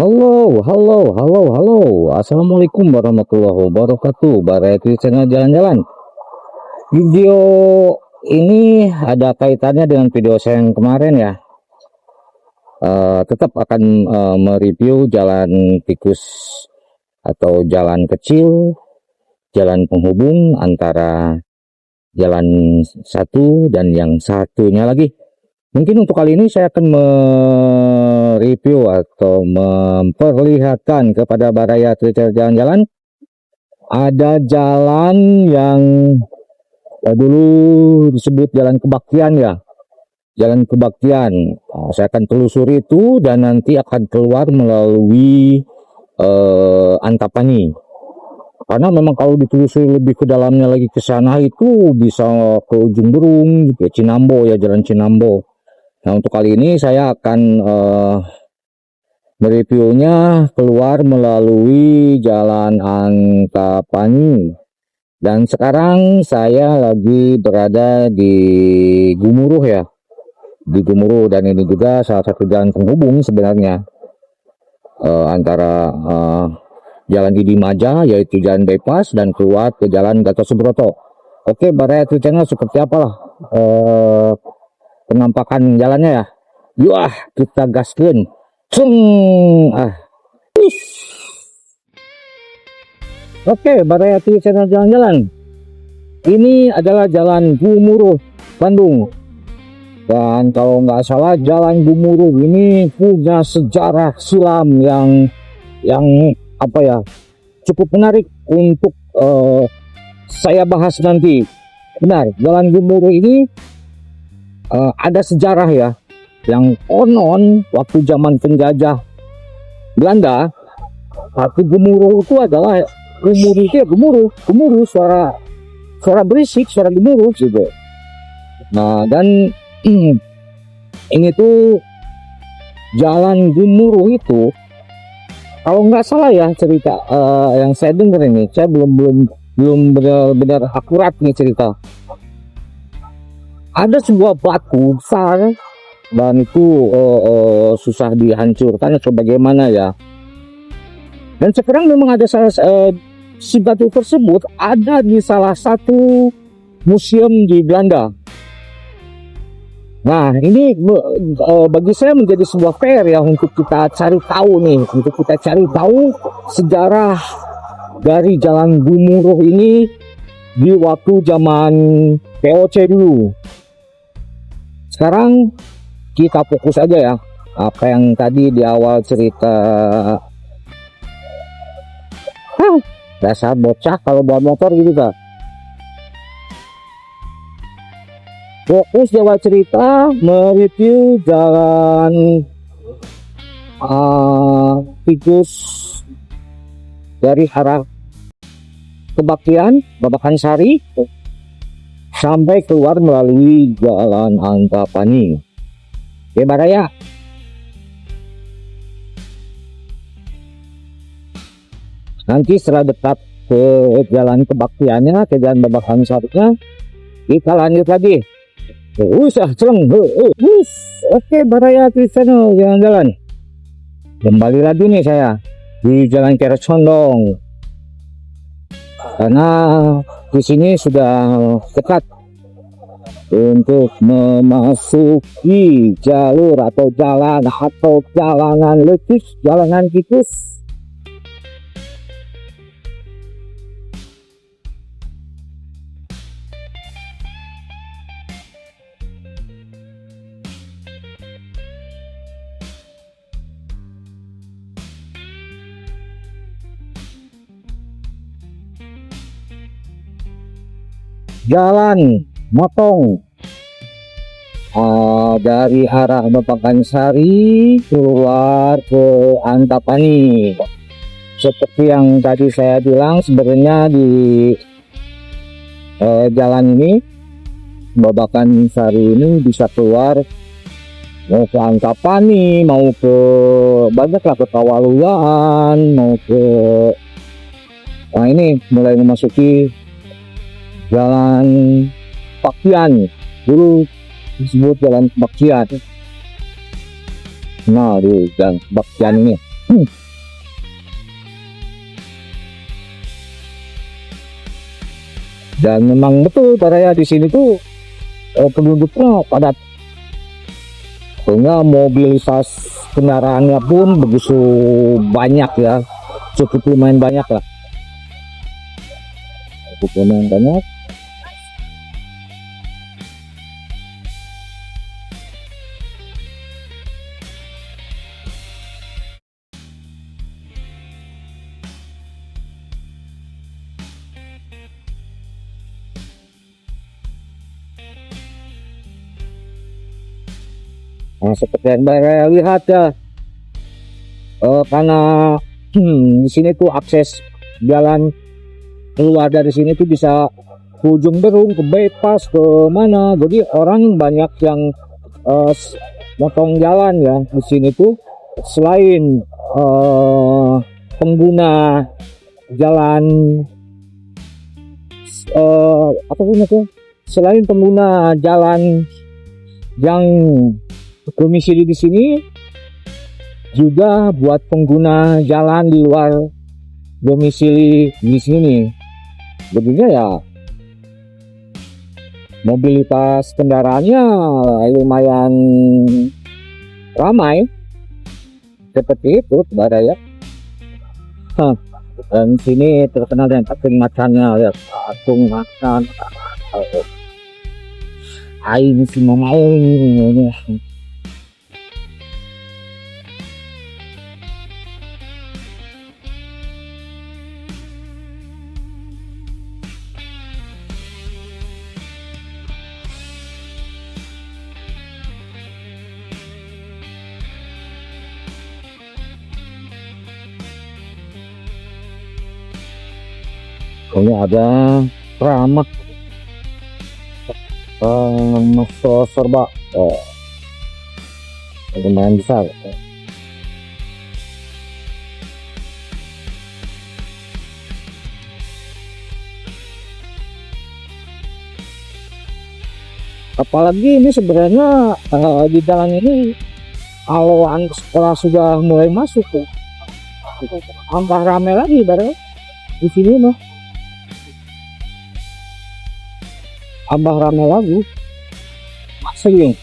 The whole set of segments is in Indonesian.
Halo, halo, halo, halo. Assalamualaikum warahmatullahi wabarakatuh. Baraya channel jalan-jalan. Video ini ada kaitannya dengan video saya yang kemarin ya. Tetap akan mereview jalan tikus atau jalan kecil, jalan penghubung antara jalan satu dan yang satunya lagi. Mungkin untuk kali ini saya akan mereview atau memperlihatkan kepada Baraya Tracer jalan-jalan ada jalan yang dulu disebut jalan kebaktian ya, jalan kebaktian. Saya akan telusuri itu dan nanti akan keluar melalui Antapani, karena memang kalau ditelusuri lebih ke dalamnya lagi ke sana itu bisa ke ujung Berung, ke Cinambo ya, jalan Cinambo. Nah, untuk kali ini saya akan mereviewnya keluar melalui jalan Antapani. Dan sekarang saya lagi berada di Gumuruh ya, di Gumuruh, dan ini juga salah satu jalan penghubung sebenarnya antara jalan Idimaja yaitu jalan bypass dan keluar ke jalan Gatot Subroto. Oke, Baraya Channel seperti apalah penampakan jalannya ya. Yuk kita gaskeun. Oke, Baraya Channel jalan-jalan. Ini adalah jalan Gumuruh, Bandung. Dan kalau nggak salah jalan Gumuruh ini punya sejarah silam yang apa ya, cukup menarik untuk saya bahas nanti. Benar, jalan Gumuruh ini ada sejarah ya, yang konon waktu zaman penjajah Belanda, satu Gumuruh itu adalah gemuruh itu ya, gemuruh suara berisik, suara gemuruh gitu. Nah, dan ini tuh jalan Gumuruh itu kalau nggak salah ya cerita yang saya dengar ini, saya belum benar-benar akurat nih cerita. Ada sebuah batu besar dan itu susah dihancurkan atau bagaimana ya. Dan sekarang memang ada si batu tersebut ada di salah satu museum di Belanda. Nah, ini bagi saya menjadi sebuah PR ya untuk kita cari tahu nih, untuk kita cari tahu sejarah dari jalan Gumuruh ini di waktu zaman VOC dulu. Sekarang kita fokus aja ya, apa yang tadi di awal cerita. Dasar bocah kalau bawa motor gitu tak. Fokus di awal cerita mereview jalan tikus dari arah Kebaktian, Babakan Sari sampai keluar melalui jalan Antapani. Oke, Baraya. Nanti setelah dekat ke jalan Kebaktiannya, ke jalan Babakan Sarinya, kita lanjut lagi. Oke, Baraya Channel jalan-jalan. Kembali lagi nih saya di Jalan Kiara Condong. Karena di sini sudah dekat untuk memasuki jalur atau jalan atau jalanan letis, jalanan tikus. Jalan motong dari arah Babakan Sari keluar ke Antapani. Seperti yang tadi saya bilang, sebenarnya di jalan ini Babakan Sari ini bisa keluar mau ke Antapani, mau ke banyaklah, ke Kawaluyan, mau ke ini mulai memasuki jalan Baktian, dulu disebut jalan Baktian. Nah, di jalan Baktian ini Hmm. Dan memang betul Baraya di sini tuh penduduknya padat. Sehingga mobilitas kendaraannya pun begitu banyak ya, cukup lumayan banyak lah. Cukup lumayan banyak. Nah, seperti yang saya lihat ya, karena di sini tuh akses jalan keluar dari sini tuh bisa ke ujung Berung, ke bypass, ke mana. Jadi orang banyak yang motong jalan ya di sini tuh. Selain pengguna jalan apa sih itu? Selain pengguna jalan yang domisili di sini, juga buat pengguna jalan di luar domisili di sini. Jadinya ya mobilitas kendaraannya lumayan ramai seperti itu Baraya. Dan sini terkenal dengan patung macannya, lihat patung macan. Aing si mama ini. Ini ada ramah serba lumayan besar. Apalagi ini sebenarnya di jalan ini kalau anak sekolah sudah mulai masuk tuh tambah rame lagi baru di sini mah. Tambah rame lagi. Sering.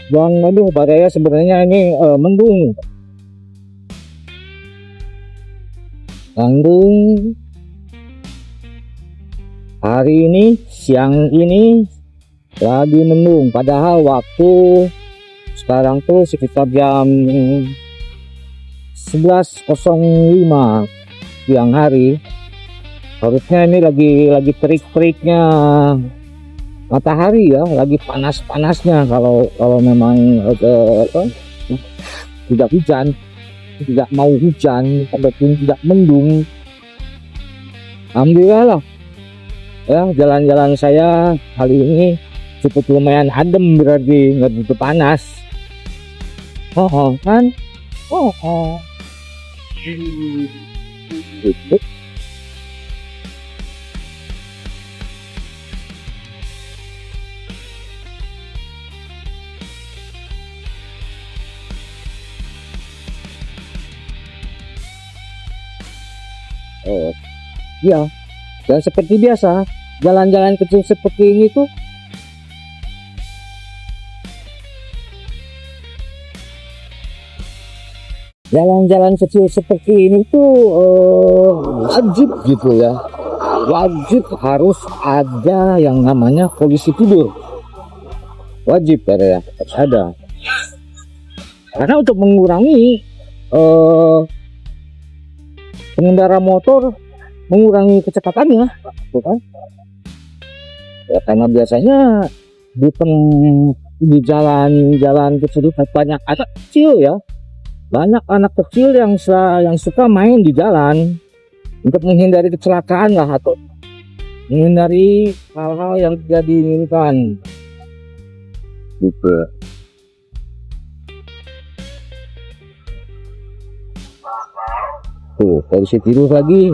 Dan aduh Baraya sebenarnya ini mendung. Hari ini siang ini lagi mendung, padahal waktu sekarang tuh sekitar jam 11.05 siang hari. Harusnya ini lagi terik-teriknya matahari ya, lagi panas-panasnya kalau memang tidak hujan, tidak mau hujan ataupun tidak mendung. Alhamdulillah lah ya, jalan-jalan saya kali ini cukup lumayan adem, berarti nggak begitu panas. Kan gitu. Ya, dan seperti biasa jalan-jalan kecil seperti ini tuh wajib gitu ya, wajib harus ada yang namanya polisi tidur. Wajib ya, harus ada. Karena untuk mengurangi pengendara motor, mengurangi kecepatannya, bukan? Ya, karena biasanya di jalan-jalan tersebut banyak anak kecil ya, banyak anak kecil yang suka main di jalan untuk menghindari kecelakaan lah, atau menghindari hal-hal yang tidak diinginkan gitu. Tuh, polisi tidur lagi.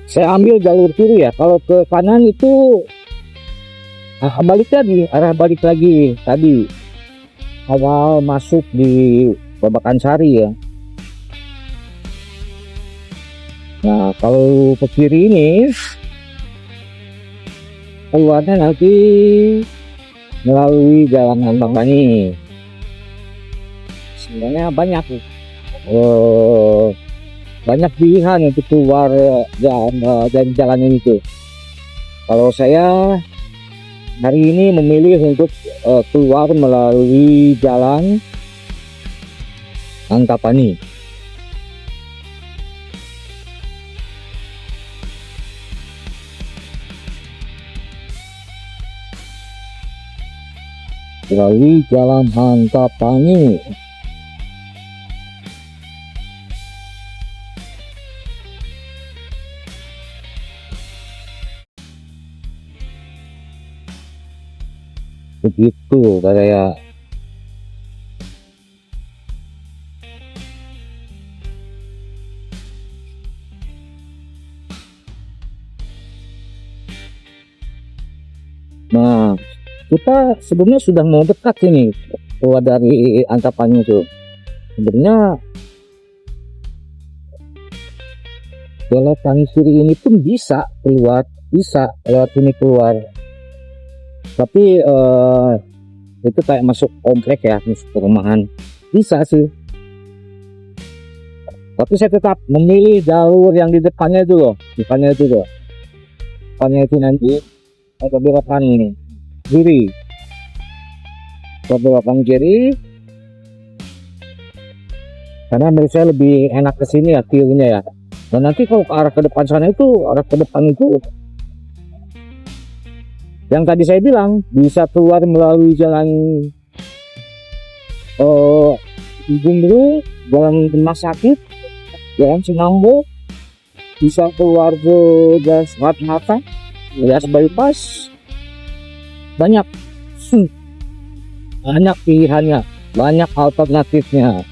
Saya ambil jalur kiri ya. Kalau ke kanan itu arah balik lagi tadi awal masuk di Babakan Sari ya. Nah, kalau ke kiri ini keluarnya nanti melalui Jalan Antapani. Sebenarnya banyak pilihan untuk keluar dari jalan ini tuh. Kalau saya hari ini memilih untuk keluar melalui Jalan Antapani. Melalui Jalan Antapani. Begitu kayak nah, kita sebenarnya sudah mau dekat ini keluar dari Antapani itu. Sebenarnya jalan kiri ini pun bisa lewat ini keluar. Tapi itu kayak masuk komplek ya, masuk perumahan. Bisa sih. Tapi saya tetap memilih jalur yang di depannya itu loh. Depannya itu nanti ada belokan ini. Kiri. Belokan kiri. Karena menurut saya lebih enak ke sini ya, kirinya ya. Dan nanti kalau ke arah ke depan sana itu, arah ke depan itu yang tadi saya bilang bisa keluar melalui jalan Gumbrung, jalan Rumah Sakit, jalan Sinambo, bisa keluar ke Jalan Soekarno-Hatta, Jas Bypass. Banyak pilihannya, banyak alternatifnya.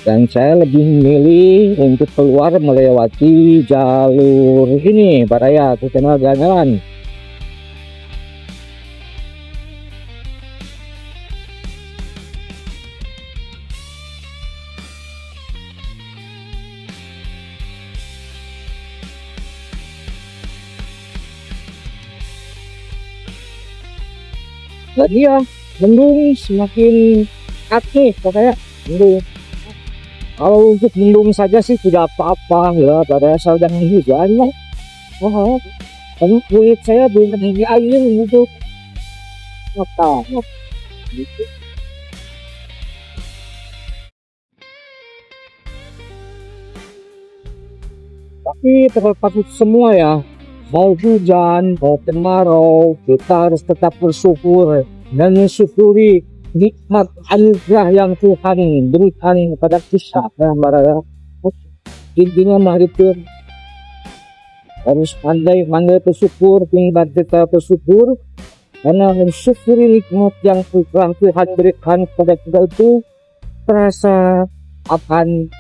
Dan saya lebih memilih untuk keluar melewati jalur ini, Baraya, terkenal jalan-jalan. Jadi ya, mendung semakin aktif, katanya mendung. Kalau untuk mendung saja sih tidak apa-apa ya, pada asal jangan hujan lah. Karena kulit saya belum kena air gitu. Mata. Gitu. Tapi terlepas itu semua ya, mau hujan, mau kemarau, kita harus tetap bersyukur dan mensyukuri nikmat anugerah yang Tuhan berikan kepada kita. Intinya mari itu harus pandai bersyukur, tinggal kita bersyukur karena mensyukuri nikmat yang Tuhan berikan kepada kita itu terasa akan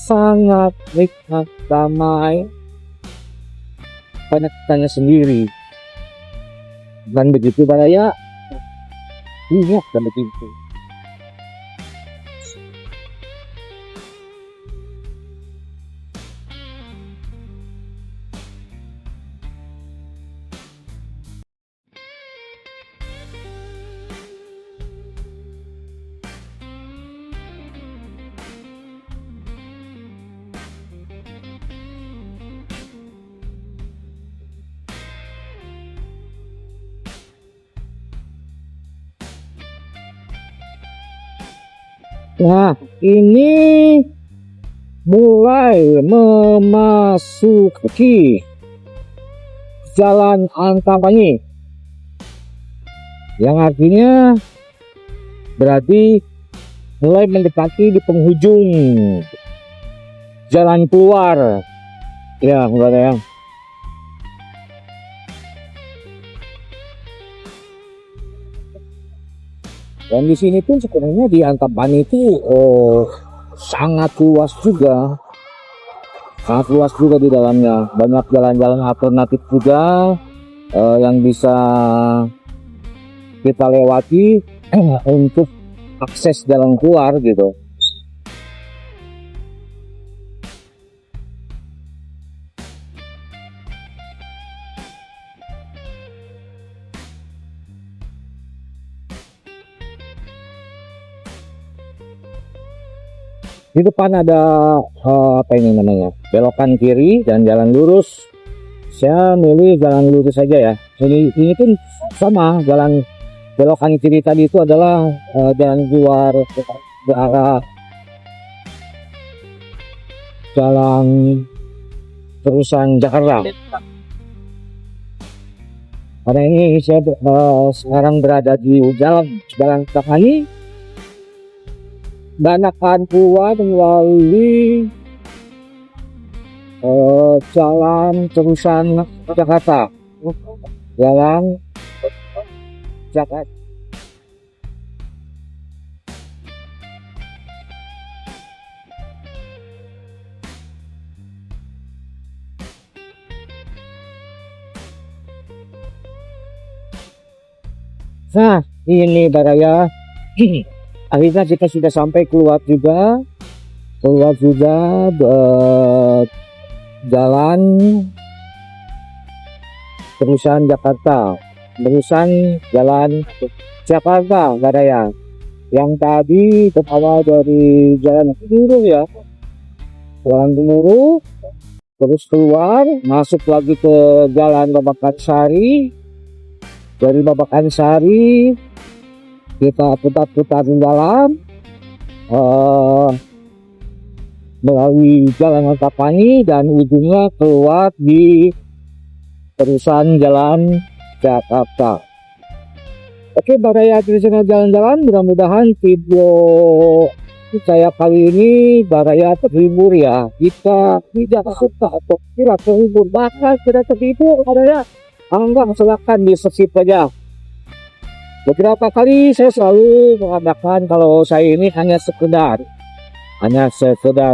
sangat nikmat, damai pada kitanya sendiri. Dan begitu Baraya, iya dan begitu. Nah, ini mulai memasuki Jalan Antapani, yang artinya berarti mulai mendekati di penghujung jalan keluar. Ya, enggak ya. Dan di sini pun sebenarnya di Antapani itu sangat luas juga. Sangat luas juga di dalamnya. Banyak jalan-jalan alternatif juga yang bisa kita lewati untuk akses jalan keluar gitu. Di depan ada apa ini namanya, belokan kiri dan jalan lurus. Saya milih jalan lurus saja ya. Ini pun sama, jalan belokan kiri tadi itu adalah jalan keluar ke arah jalan terusan Jakarta. Karena ini saya sekarang berada di jalan Antapani. Dan akan keluar melalui jalan terusan Jakarta. Jalan Jakarta. Nah, ini Baraya. Akhirnya kita sudah sampai keluar juga jalan terusan Jakarta, terusan jalan Jakarta Baraya. Yang tadi berawal dari jalan Gemuruh ya, jalan Gemuruh, terus keluar masuk lagi ke jalan Babakan Sari. Dari Babakan Sari kita putar-putar jalan melalui jalan Antapani dan ujungnya keluar di terusan jalan Jakarta. Oke Baraya tradisional jalan-jalan, mudah-mudahan video saya kali ini Baraya terhibur ya. Jika tidak suka atau tidak terhibur, bahkan tidak terhibur Baraya, enggak, silakan di skip aja. Beberapa kali saya selalu mengatakan kalau saya ini hanya sekedar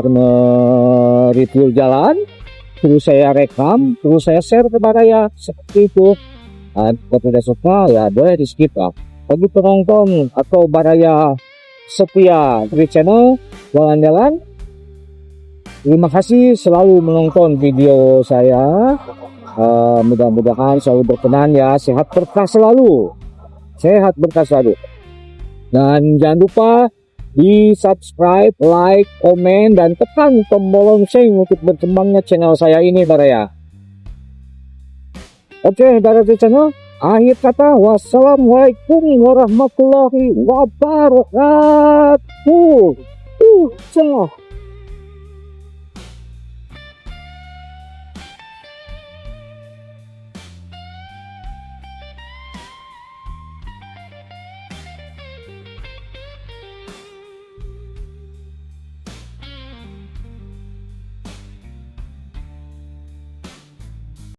mereview jalan, terus saya rekam, terus saya share ke Baraya seperti itu. Kalau tidak suka ya boleh di skip lah. Bagi penonton atau Baraya setia di channel jalan-jalan, terima kasih selalu menonton video saya. Mudah-mudahan selalu berkenan ya, sehat berkah selalu. Sehat berkah selalu. Dan jangan lupa di subscribe, like, komen, dan tekan tombol lonceng untuk berkembangnya channel saya ini Baraya. Oke Baraya channel, akhir kata wassalamualaikum warahmatullahi wabarakatuh.